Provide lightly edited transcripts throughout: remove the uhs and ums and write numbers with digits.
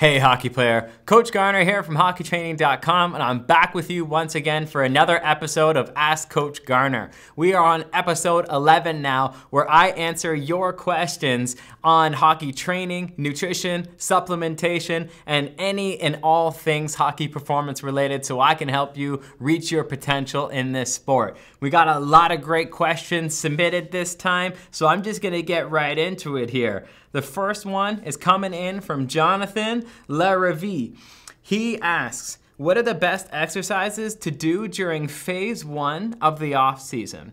Hey hockey player, Coach Garner here from hockeytraining.com, and I'm back with you once again for another episode of Ask Coach Garner. We are on episode 11 now, where I answer your questions on hockey training, nutrition, supplementation, and any and all things hockey performance related, so I can help you reach your potential in this sport. We got a lot of great questions submitted this time, so I'm just gonna get right into it here. The first one is coming in from Jonathan Laravie. He asks, what are the best exercises to do during phase 1 of the off season?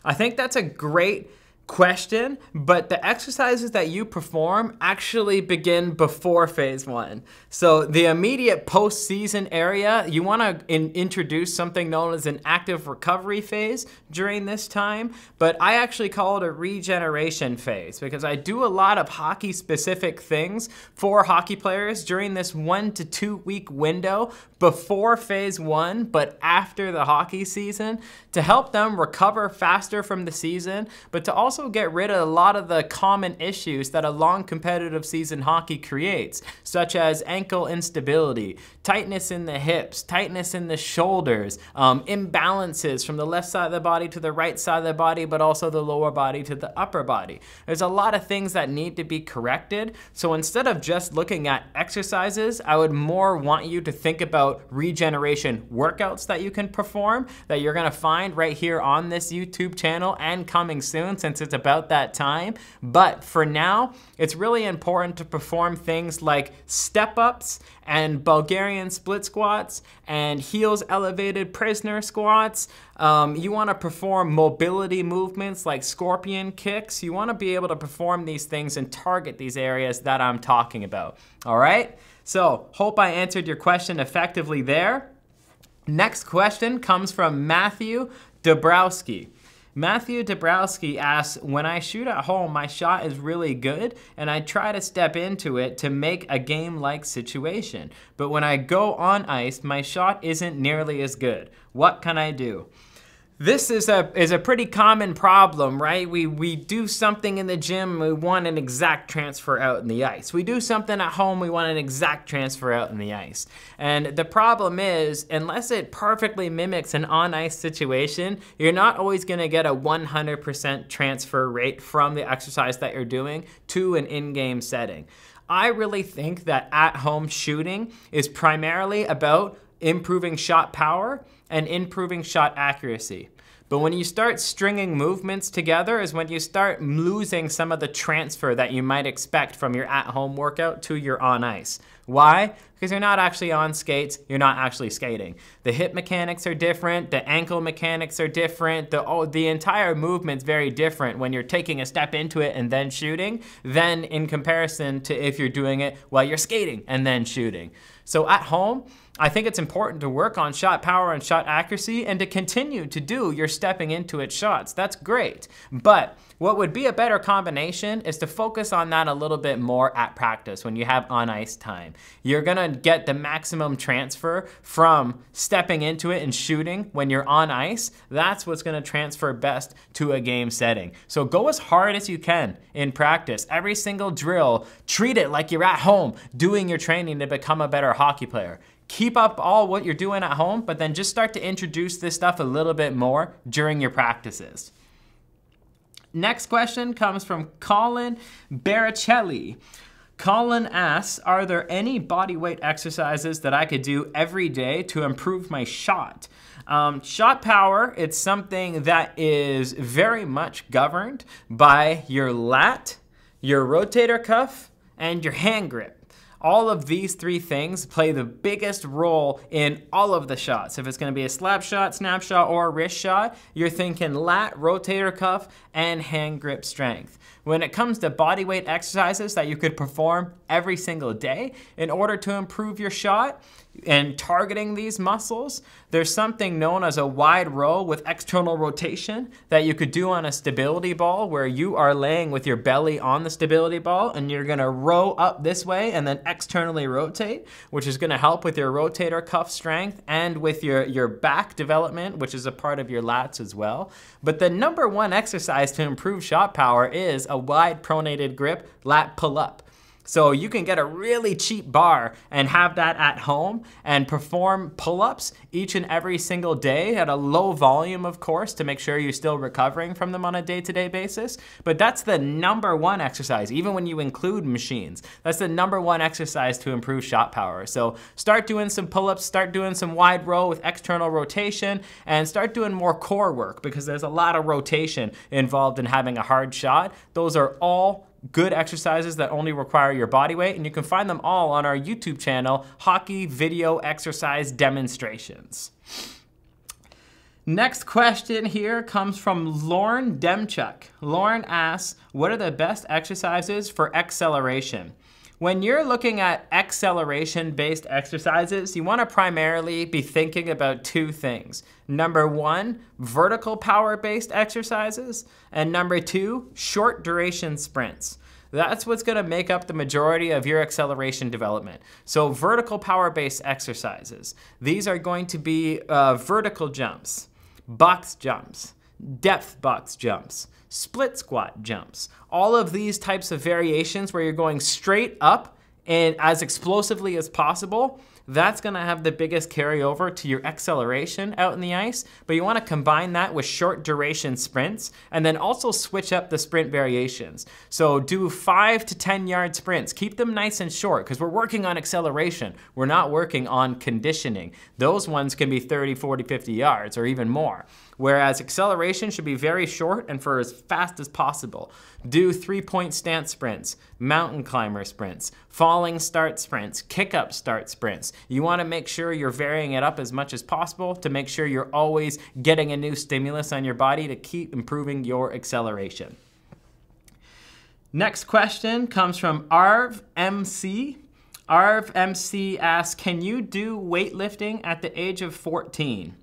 I think that's a great question, but the exercises that you perform actually begin before phase 1. So the immediate post-season area, you want to introduce something known as an active recovery phase during this time, but I actually call it a regeneration phase because I do a lot of hockey-specific things for hockey players during this 1 to 2 week window before phase 1, but after the hockey season, to help them recover faster from the season, but to also get rid of a lot of the common issues that a long competitive season hockey creates, such as ankle instability, tightness in the hips, tightness in the shoulders, imbalances from the left side of the body to the right side of the body, but also the lower body to the upper body. There's a lot of things that need to be corrected. So instead of just looking at exercises, I would more want you to think about regeneration workouts that you can perform, that you're gonna find right here on this YouTube channel and coming soon, since it's about that time. But for now, it's really important to perform things like step-ups and Bulgarian split squats and heels elevated prisoner squats. You want to perform mobility movements like scorpion kicks. You want to be able to perform these things and target these areas that I'm talking about. All right? So, hope I answered your question effectively there. Next question comes from Matthew Dabrowski. Matthew Dabrowski asks, when I shoot at home, my shot is really good and I try to step into it to make a game-like situation. But when I go on ice, my shot isn't nearly as good. What can I do? This is a pretty common problem, right? We do something in the gym, we want an exact transfer out in the ice. We do something at home, we want an exact transfer out in the ice. And the problem is, unless it perfectly mimics an on-ice situation, you're not always gonna get a 100% transfer rate from the exercise that you're doing to an in-game setting. I really think that at-home shooting is primarily about improving shot power and improving shot accuracy. But when you start stringing movements together is when you start losing some of the transfer that you might expect from your at-home workout to your on ice. Why? Because you're not actually on skates, you're not actually skating. The hip mechanics are different, the ankle mechanics are different, the entire movement's very different when you're taking a step into it and then shooting than in comparison to if you're doing it while you're skating and then shooting. So at home, I think it's important to work on shot power and shot accuracy and to continue to do your stepping into it shots. That's great. But what would be a better combination is to focus on that a little bit more at practice when you have on ice time. You're gonna get the maximum transfer from stepping into it and shooting when you're on ice. That's what's gonna transfer best to a game setting. So go as hard as you can in practice. Every single drill, treat it like you're at home doing your training to become a better hockey player. Keep up all what you're doing at home, but then just start to introduce this stuff a little bit more during your practices. Next question comes from Colin Baricelli. Colin asks, are there any body weight exercises that I could do every day to improve my shot? Shot power, it's something that is very much governed by your lat, your rotator cuff, and your hand grip. All of these three things play the biggest role in all of the shots. If it's gonna be a slap shot, snap shot, or a wrist shot, you're thinking lat, rotator cuff, and hand grip strength. When it comes to body weight exercises that you could perform every single day in order to improve your shot and targeting these muscles, there's something known as a wide row with external rotation that you could do on a stability ball, where you are laying with your belly on the stability ball and you're gonna row up this way and then externally rotate, which is gonna help with your rotator cuff strength and with your back development, which is a part of your lats as well. But the number one exercise to improve shot power is a wide pronated grip lat pull-up. So you can get a really cheap bar and have that at home and perform pull-ups each and every single day at a low volume, of course, to make sure you're still recovering from them on a day-to-day basis. But that's the number one exercise, even when you include machines. That's the number one exercise to improve shot power. So start doing some pull-ups, start doing some wide row with external rotation, and start doing more core work because there's a lot of rotation involved in having a hard shot. Those are all good exercises that only require your body weight, and you can find them all on our YouTube channel, Hockey Video Exercise Demonstrations. Next question here comes from Lauren Demchuk. Lauren asks, what are the best exercises for acceleration? When you're looking at acceleration-based exercises, you want to primarily be thinking about two things. Number one, vertical power-based exercises, and number two, short duration sprints. That's what's going to make up the majority of your acceleration development. So vertical power-based exercises. These are going to be vertical jumps, box jumps, depth box jumps, split squat jumps. All of these types of variations where you're going straight up and as explosively as possible, that's going to have the biggest carryover to your acceleration out in the ice. But you want to combine that with short duration sprints and then also switch up the sprint variations. So do 5 to 10 yard sprints. Keep them nice and short because we're working on acceleration. We're not working on conditioning. Those ones can be 30, 40, 50 yards or even more. Whereas acceleration should be very short and for as fast as possible. Do 3-point stance sprints, mountain climber sprints, falling start sprints, kick up start sprints. You want to make sure you're varying it up as much as possible to make sure you're always getting a new stimulus on your body to keep improving your acceleration. Next question comes from Arv MC. Arv MC asks, can you do weightlifting at the age of 14?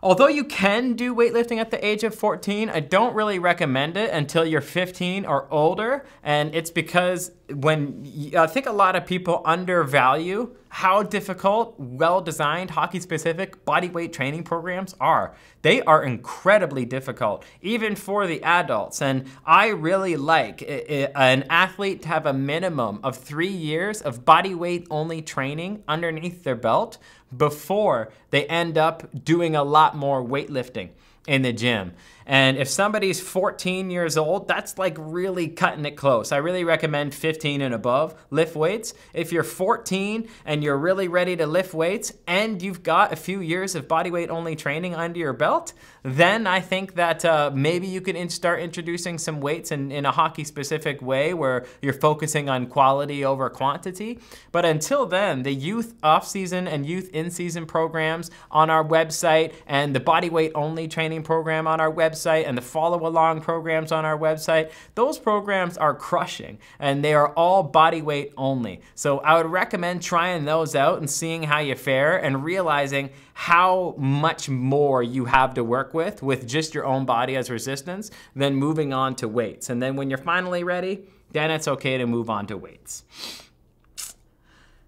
Although you can do weightlifting at the age of 14, I don't really recommend it until you're 15 or older. And it's because I think a lot of people undervalue how difficult, well-designed, hockey-specific bodyweight training programs are. They are incredibly difficult, even for the adults. And I really like an athlete to have a minimum of 3 years of bodyweight-only training underneath their belt before they end up doing a lot more weightlifting in the gym. And if somebody's 14 years old, that's like really cutting it close. I really recommend 15 and above lift weights. If you're 14 and you're really ready to lift weights and you've got a few years of bodyweight only training under your belt, then I think that maybe you can start introducing some weights in a hockey specific way where you're focusing on quality over quantity. But until then, the youth off-season and youth in-season programs on our website and the bodyweight only training program on our website and the follow-along programs on our website, those programs are crushing and they are all body weight only. So I would recommend trying those out and seeing how you fare and realizing how much more you have to work with just your own body as resistance, then moving on to weights. And then when you're finally ready, then it's okay to move on to weights.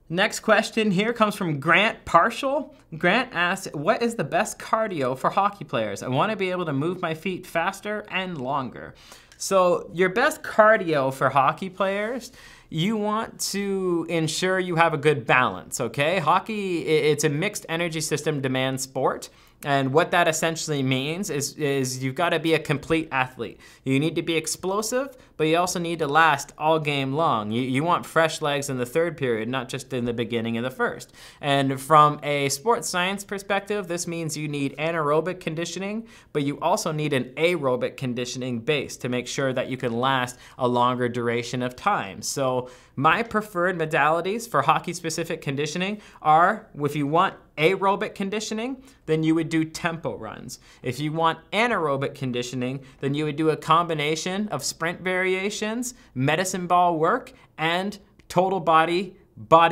Next question here comes from Grant Partial. Grant asks, what is the best cardio for hockey players? I want to be able to move my feet faster and longer. So your best cardio for hockey players, you want to ensure you have a good balance, okay? Hockey, it's a mixed energy system demand sport. And what that essentially means is you've got to be a complete athlete. You need to be explosive, but you also need to last all game long. You want fresh legs in the third period, not just in the beginning of the first. And from a sports science perspective, this means you need anaerobic conditioning, but you also need an aerobic conditioning base to make sure that you can last a longer duration of time. So my preferred modalities for hockey-specific conditioning are, if you want aerobic conditioning, then you would do tempo runs. If you want anaerobic conditioning, then you would do a combination of sprint variations, medicine ball work, and total body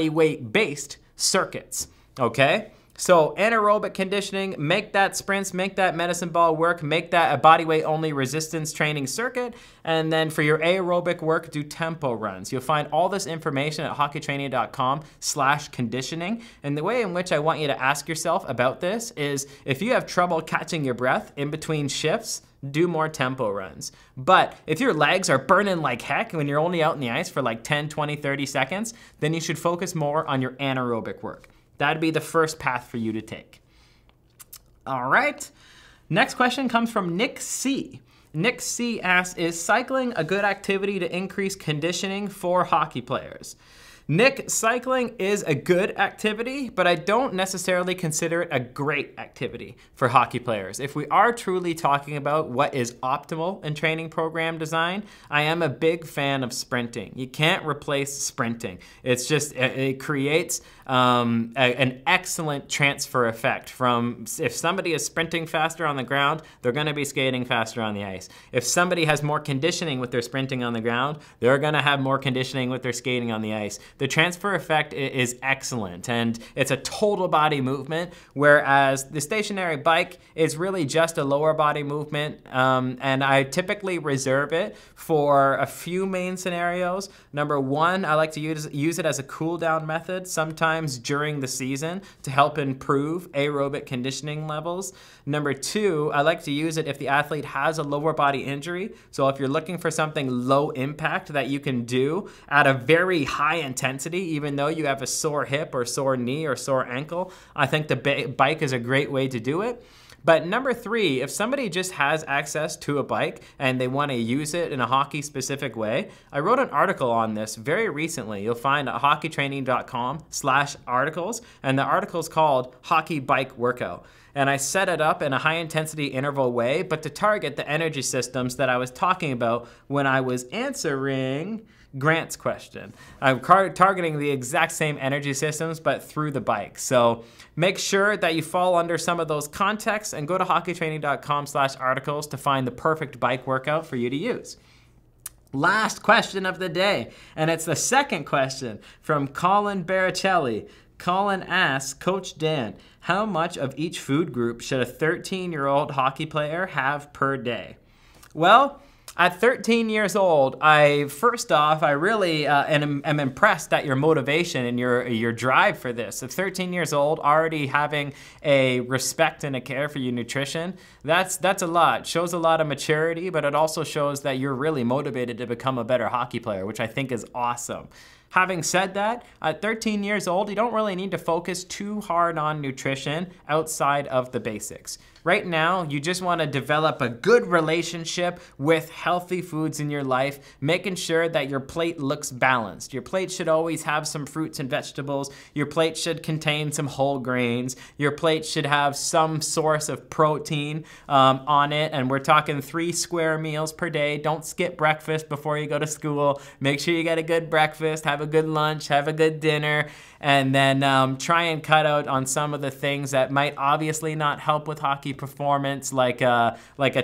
weight based circuits, okay? So anaerobic conditioning, make that sprints, make that medicine ball work, make that a body weight only resistance training circuit. And then for your aerobic work, do tempo runs. You'll find all this information at hockeytraining.com/conditioning. And the way in which I want you to ask yourself about this is if you have trouble catching your breath in between shifts, do more tempo runs. But if your legs are burning like heck when you're only out in the ice for like 10, 20, 30 seconds, then you should focus more on your anaerobic work. That'd be the first path for you to take. All right. Next question comes from Nick C. Nick C asks, is cycling a good activity to increase conditioning for hockey players? Nick, cycling is a good activity, but I don't necessarily consider it a great activity for hockey players. If we are truly talking about what is optimal in training program design, I am a big fan of sprinting. You can't replace sprinting. It's just, it creates an excellent transfer effect from, if somebody is sprinting faster on the ground, they're gonna be skating faster on the ice. If somebody has more conditioning with their sprinting on the ground, they're gonna have more conditioning with their skating on the ice. The transfer effect is excellent, and it's a total body movement, whereas the stationary bike is really just a lower body movement, and I typically reserve it for a few main scenarios. Number one, I like to use it as a cool down method, sometimes during the season, to help improve aerobic conditioning levels. Number two, I like to use it if the athlete has a lower body injury. So if you're looking for something low impact that you can do at a very high intensity, even though you have a sore hip or sore knee or sore ankle, I think the bike is a great way to do it. But number three, if somebody just has access to a bike and they want to use it in a hockey specific way, I wrote an article on this very recently. You'll find at hockeytraining.com/articles, and the article is called Hockey Bike Workout. And I set it up in a high intensity interval way, but to target the energy systems that I was talking about when I was answering Grant's question. I'm targeting the exact same energy systems, but through the bike. So make sure that you fall under some of those contexts and go to hockeytraining.com/articles to find the perfect bike workout for you to use. Last question of the day, and it's the second question from Colin Baricelli. Colin asks, Coach Dan, how much of each food group should a 13-year-old hockey player have per day? Well, at 13 years old, first off, I really am impressed at your motivation and your drive for this. At 13 years old, already having a respect and a care for your nutrition, that's a lot. It shows a lot of maturity, but it also shows that you're really motivated to become a better hockey player, which I think is awesome. Having said that, at 13 years old, you don't really need to focus too hard on nutrition outside of the basics. Right now, you just want to develop a good relationship with healthy foods in your life, making sure that your plate looks balanced. Your plate should always have some fruits and vegetables. Your plate should contain some whole grains. Your plate should have some source of protein on it, and we're talking 3 square meals per day. Don't skip breakfast before you go to school. Make sure you get a good breakfast, have a good lunch, have a good dinner, and then try and cut out on some of the things that might obviously not help with hockey performance, like a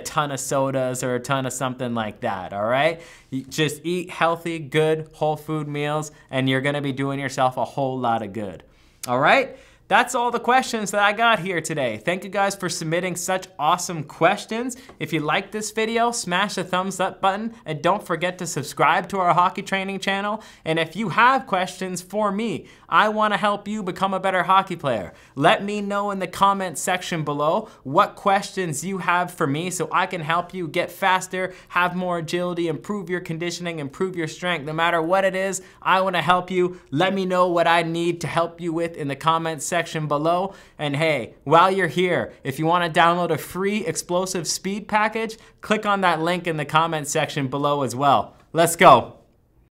ton of sodas or a ton of something like that, all right? You just eat healthy, good, whole food meals, and you're gonna be doing yourself a whole lot of good, all right? That's all the questions that I got here today. Thank you guys for submitting such awesome questions. If you like this video, smash the thumbs up button, and don't forget to subscribe to our hockey training channel. And if you have questions for me, I want to help you become a better hockey player. Let me know in the comment section below what questions you have for me so I can help you get faster, have more agility, improve your conditioning, improve your strength. No matter what it is, I want to help you. Let me know what I need to help you with in the comment section below. And hey, while you're here, if you want to download a free explosive speed package, click on that link in the comment section below as well. Let's go.